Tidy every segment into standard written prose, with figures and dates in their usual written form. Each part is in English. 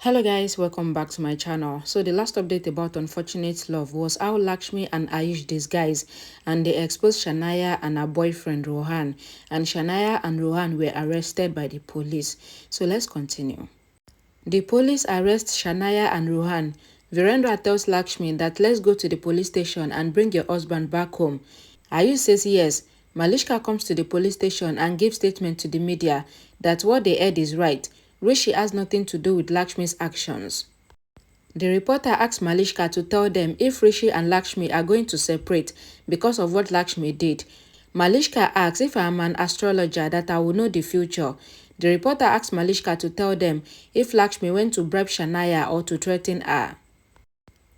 Hello guys, welcome back to my channel. So the last update about Unfortunate Love was how Lakshmi and Ayush disguised and they exposed Shania and her boyfriend Rohan, and Shania and Rohan were arrested by the police. So let's continue. The police arrest Shania and Rohan. Virendra tells Lakshmi that let's go to the police station and bring your husband back home. Ayush says yes. Malishka comes to the police station and gives statement to the media that what they heard is right. Rishi has nothing to do with Lakshmi's actions. The reporter asks Malishka to tell them if Rishi and Lakshmi are going to separate because of what Lakshmi did. Malishka asks if I am an astrologer that I will know the future. The reporter asks Malishka to tell them if Lakshmi went to bribe Shania or to threaten her.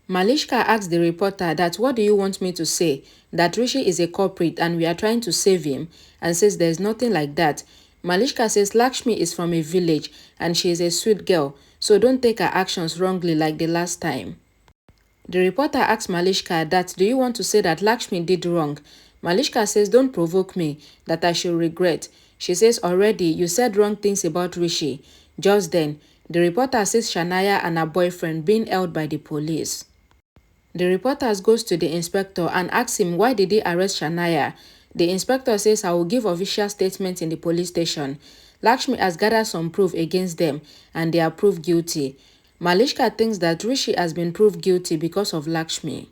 Malishka asks the reporter that what do you want me to say? That Rishi is a culprit and we are trying to save him, and says there is nothing like that. Malishka says Lakshmi is from a village and she is a sweet girl, so don't take her actions wrongly like the last time. The reporter asks Malishka that do you want to say that Lakshmi did wrong? Malishka says don't provoke me, that I should regret. She says already you said wrong things about Rishi. Just then, the reporter sees Shania and her boyfriend being held by the police. The reporter goes to the inspector and asks him why did he arrest Shania. The inspector says I will give official statement in the police station. Lakshmi has gathered some proof against them and they are proved guilty. Malishka thinks that Rishi has been proved guilty because of Lakshmi.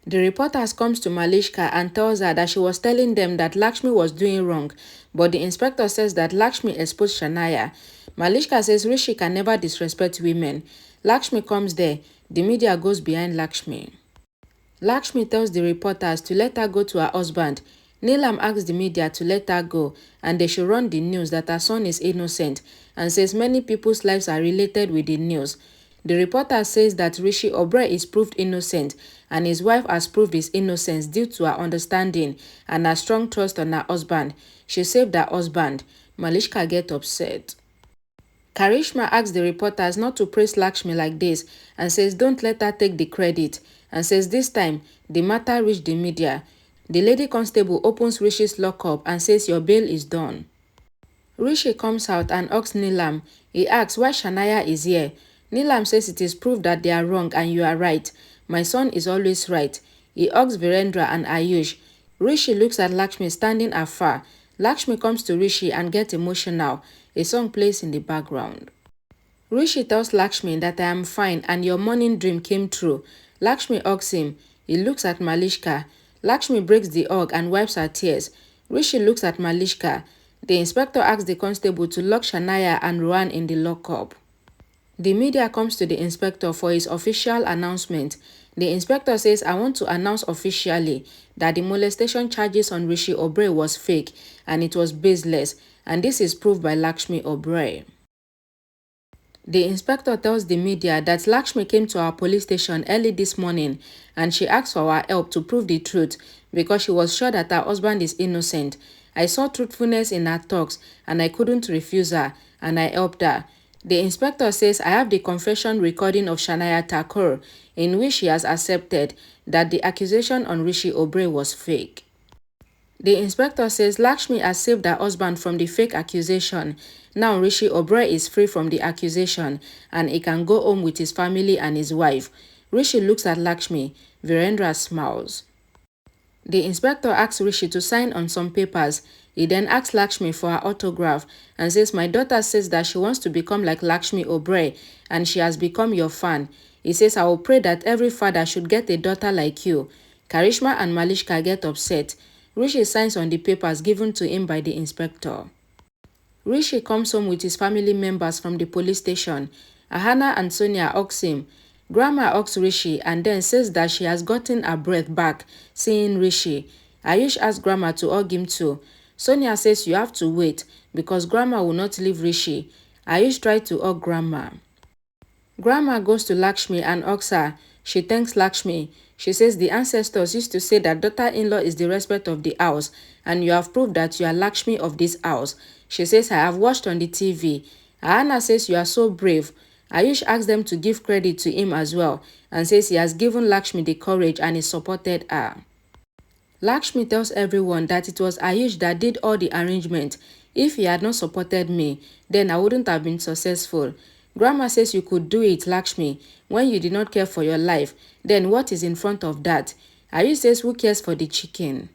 The reporter comes to Malishka and tells her that she was telling them that Lakshmi was doing wrong, but the inspector says that Lakshmi exposed Shania. Malishka says Rishi can never disrespect women. Lakshmi comes there. The media goes behind Lakshmi. Lakshmi tells the reporters to let her go to her husband. Neelam asks the media to let her go and they should run the news that her son is innocent and says many people's lives are related with the news. The reporter says that Rishi Oberoi is proved innocent and his wife has proved his innocence due to her understanding and her strong trust on her husband. She saved her husband. Malishka gets upset. Karishma asks the reporters not to praise Lakshmi like this and says don't let her take the credit, and says this time the matter reached the media. The lady constable opens Rishi's lockup and says your bail is done. Rishi comes out and asks Neelam. He asks why Shania is here. Neelam says it is proof that they are wrong and you are right. My son is always right. He asks Virendra and Ayush. Rishi looks at Lakshmi standing afar. Lakshmi comes to Rishi and gets emotional. A song plays in the background. Rishi tells Lakshmi that I am fine and your morning dream came true. Lakshmi hugs him. He looks at Malishka. Lakshmi breaks the hug and wipes her tears. Rishi looks at Malishka. The inspector asks the constable to lock Shania and Rohan in the lockup. The media comes to the inspector for his official announcement. The inspector says, I want to announce officially that the molestation charges on Rishi Oberoi was fake and it was baseless, and this is proved by Lakshmi Oberoi. The inspector tells the media that Lakshmi came to our police station early this morning and she asked for our help to prove the truth because she was sure that her husband is innocent. I saw truthfulness in her talks and I couldn't refuse her and I helped her. The inspector says I have the confession recording of Shania Thakur in which she has accepted that the accusation on Rishi Oberoi was fake. The inspector says Lakshmi has saved her husband from the fake accusation. Now Rishi Oberoi is free from the accusation and he can go home with his family and his wife. Rishi looks at Lakshmi. Virendra smiles. The inspector asks Rishi to sign on some papers. He then asks Lakshmi for her autograph and says my daughter says that she wants to become like Lakshmi Oberoi and she has become your fan. He says I will pray that every father should get a daughter like you. Karishma and Malishka get upset. Rishi signs on the papers given to him by the inspector. Rishi comes home with his family members from the police station. Ahana and Sonia ask him. Grandma asks Rishi and then says that she has gotten her breath back seeing Rishi. Ayush asks Grandma to hug him too. Sonia says you have to wait because Grandma will not leave Rishi. Ayush tries to hug Grandma. Grandma goes to Lakshmi and hugs her. She thanks Lakshmi. She says the ancestors used to say that daughter-in-law is the respect of the house and you have proved that you are Lakshmi of this house. She says I have watched on the TV. Ahana says you are so brave. Ayush asks them to give credit to him as well and says he has given Lakshmi the courage and he supported her. Lakshmi tells everyone that it was Ayush that did all the arrangement. If he had not supported me, then I wouldn't have been successful. Grandma says you could do it, Lakshmi, when you did not care for your life. Then what is in front of that? Ayush says, who cares for the chicken?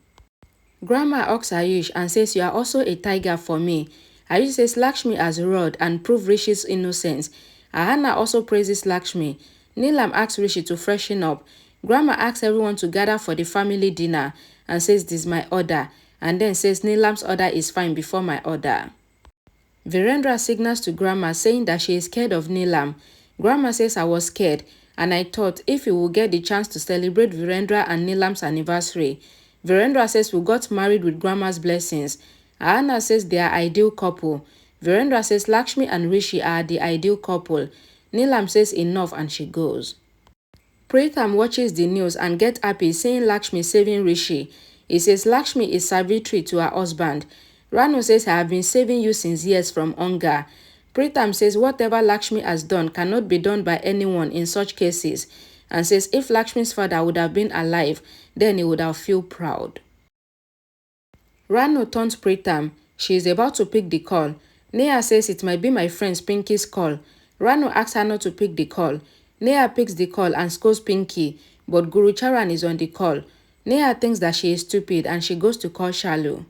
Grandma asks Ayush and says, you are also a tiger for me. Ayush says Lakshmi has roared and proved Rishi's innocence. Ahana also praises Lakshmi. Neelam asks Rishi to freshen up. Grandma asks everyone to gather for the family dinner and says, this is my order, and then says Neelam's order is fine before my order. Virendra signals to Grandma saying that she is scared of Neelam. Grandma says, I was scared, and I thought if we will get the chance to celebrate Virendra and Neelam's anniversary. Virendra says we got married with Grandma's blessings. Ahana says they are ideal couple. Virendra says Lakshmi and Rishi are the ideal couple. Neelam says enough and she goes. Pritham watches the news and gets happy seeing Lakshmi saving Rishi. He says Lakshmi is Savitri to her husband. Ranu says I have been saving you since years from hunger. Pritham says whatever Lakshmi has done cannot be done by anyone in such cases, and says if Lakshmi's father would have been alive, then he would have felt proud. Ranu turns Pritham. She is about to pick the call. Neha says it might be my friend Pinky's call. Ranu asks her not to pick the call. Neha picks the call and scolds Pinky, but Guru Charan is on the call. Neha thinks that she is stupid and she goes to call Shalu.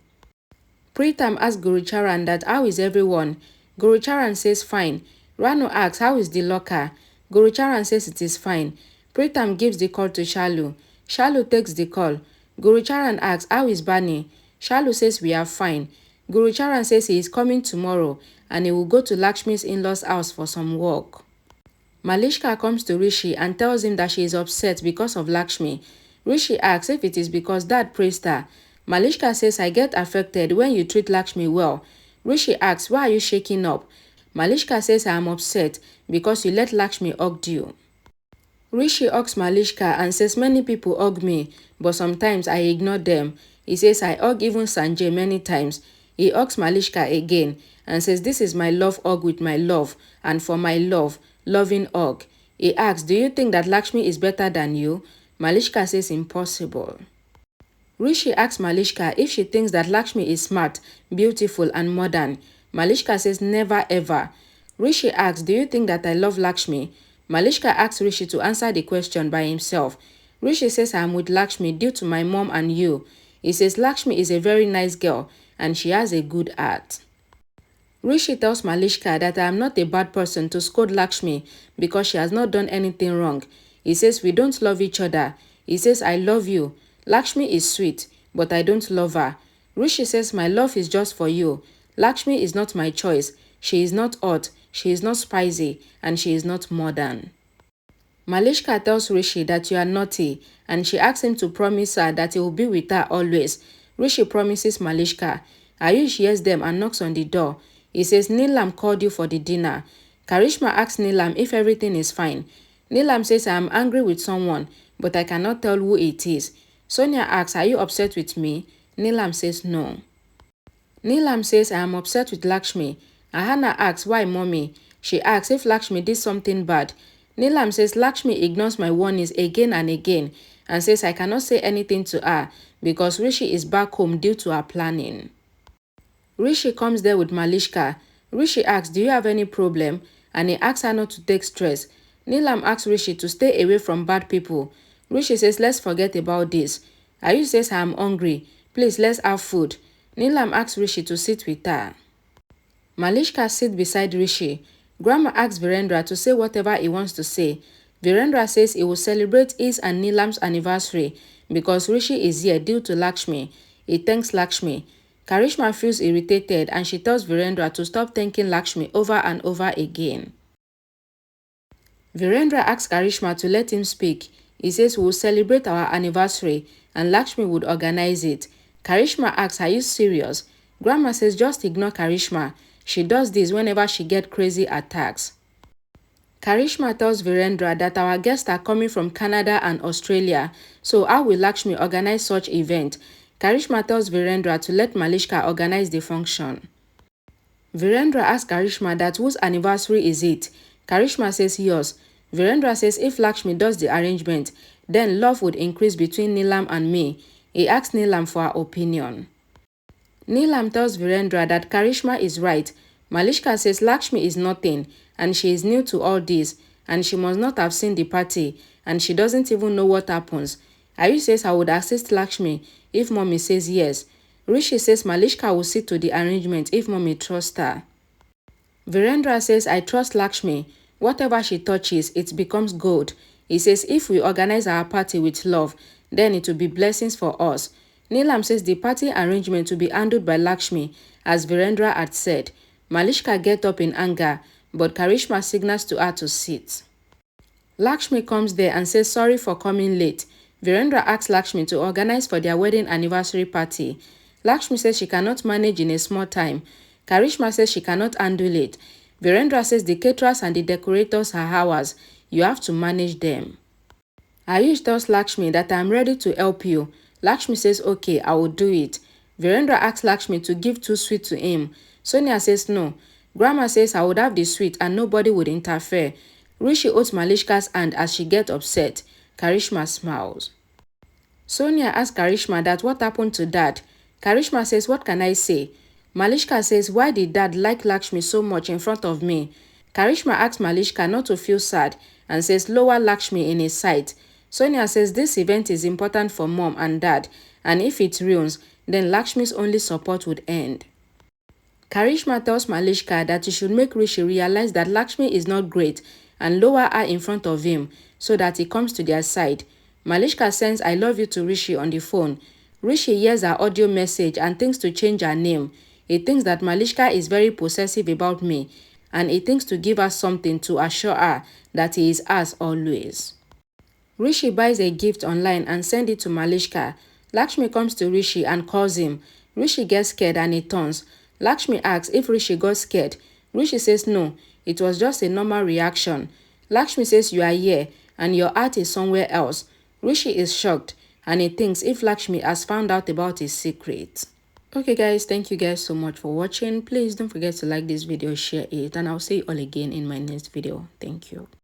Pritham asks Guru Charan that how is everyone? Guru Charan says fine. Ranu asks how is the locker? Guru Charan says it is fine. Pritham gives the call to Shalu. Shalu takes the call. Guru Charan asks how is Bani? Shalu says we are fine. Guru Charan says he is coming tomorrow and he will go to Lakshmi's in-laws house for some work. Malishka comes to Rishi and tells him that she is upset because of Lakshmi. Rishi asks if it is because Dad praised her. Malishka says I get affected when you treat Lakshmi well. Rishi asks why are you shaking up? Malishka says I am upset because you let Lakshmi hug you. Rishi hugs Malishka and says many people hug me, but sometimes I ignore them. He says I hug even Sanjay many times. He hugs Malishka again and says this is my love hug with my love, and for my love, loving hug. He asks, do you think that Lakshmi is better than you? Malishka says impossible. Rishi asks Malishka if she thinks that Lakshmi is smart, beautiful and modern. Malishka says never ever. Rishi asks, do you think that I love Lakshmi? Malishka asks Rishi to answer the question by himself. Rishi says I am with Lakshmi due to my mom and you. He says Lakshmi is a very nice girl and she has a good heart. Rishi tells Malishka that I am not a bad person to scold Lakshmi because she has not done anything wrong. He says we don't love each other. He says I love you. Lakshmi is sweet, but I don't love her. Rishi says my love is just for you. Lakshmi is not my choice. She is not hot, she is not spicy, and she is not modern. Malishka tells Rishi that you are naughty, and she asks him to promise her that he will be with her always. Rishi promises Malishka. Ayush hears them and knocks on the door. He says Neelam called you for the dinner. Karishma asks Neelam if everything is fine. Neelam says I am angry with someone, but I cannot tell who it is. Sonia asks, are you upset with me? Neelam says no. Neelam says I am upset with Lakshmi. Ahana asks why mommy. She asks if Lakshmi did something bad. Neelam says Lakshmi ignores my warnings again and again and says I cannot say anything to her because Rishi is back home due to her planning. Rishi comes there with Malishka. Rishi asks, do you have any problem? And he asks her not to take stress. Neelam asks Rishi to stay away from bad people. Rishi says, let's forget about this. Ayush says, I am hungry. Please, let's have food. Neelam asks Rishi to sit with her. Malishka sits beside Rishi. Grandma asks Virendra to say whatever he wants to say. Virendra says he will celebrate his and Neelam's anniversary because Rishi is here due to Lakshmi. He thanks Lakshmi. Karishma feels irritated and she tells Virendra to stop thanking Lakshmi over and over again. Virendra asks Karishma to let him speak. He says we will celebrate our anniversary and Lakshmi would organize it. Karishma asks, are you serious? Grandma says just ignore Karishma. She does this whenever she gets crazy attacks. Karishma tells Virendra that our guests are coming from Canada and Australia, so how will Lakshmi organize such event? Karishma tells Virendra to let Malishka organize the function. Virendra asks Karishma that whose anniversary is it? Karishma says yours. Virendra says if Lakshmi does the arrangement, then love would increase between Neelam and me. He asks Neelam for her opinion. Neelam tells Virendra that Karishma is right, Malishka says Lakshmi is nothing and she is new to all this and she must not have seen the party and she doesn't even know what happens. Ayush says I would assist Lakshmi if mommy says yes. Rishi says Malishka will see to the arrangement if mommy trusts her. Virendra says I trust Lakshmi. Whatever she touches, it becomes gold. He says if we organize our party with love, then it will be blessings for us. Neelam says the party arrangement will be handled by Lakshmi, as Virendra had said. Malishka gets up in anger, but Karishma signals to her to sit. Lakshmi comes there and says sorry for coming late. Virendra asks Lakshmi to organize for their wedding anniversary party. Lakshmi says she cannot manage in a small time. Karishma says she cannot handle it. Virendra says the caterers and the decorators are ours. You have to manage them. Ayush tells Lakshmi that I am ready to help you. Lakshmi says okay, I will do it. Virendra asks Lakshmi to give 2 sweets to him. Sonia says no. Grandma says I would have the sweet and nobody would interfere. Rishi holds Malishka's hand as she gets upset. Karishma smiles. Sonia asks Karishma that what happened to dad. Karishma says what can I say? Malishka says why did dad like Lakshmi so much in front of me? Karishma asks Malishka not to feel sad and says lower Lakshmi in his sight. Sonia says this event is important for mom and dad and if it ruins, then Lakshmi's only support would end. Karishma tells Malishka that he should make Rishi realize that Lakshmi is not great and lower her in front of him so that he comes to their side. Malishka sends I love you to Rishi on the phone. Rishi hears her audio message and thinks to change her name. He thinks that Malishka is very possessive about me and he thinks to give her something to assure her that he is hers always. Rishi buys a gift online and sends it to Malishka. Lakshmi comes to Rishi and calls him. Rishi gets scared and he turns. Lakshmi asks if Rishi got scared. Rishi says no, it was just a normal reaction. Lakshmi says you are here and your heart is somewhere else. Rishi is shocked and he thinks if Lakshmi has found out about his secret. Okay guys, thank you guys so much for watching. Please don't forget to like this video, share it, and I'll see you all again in my next video. Thank you.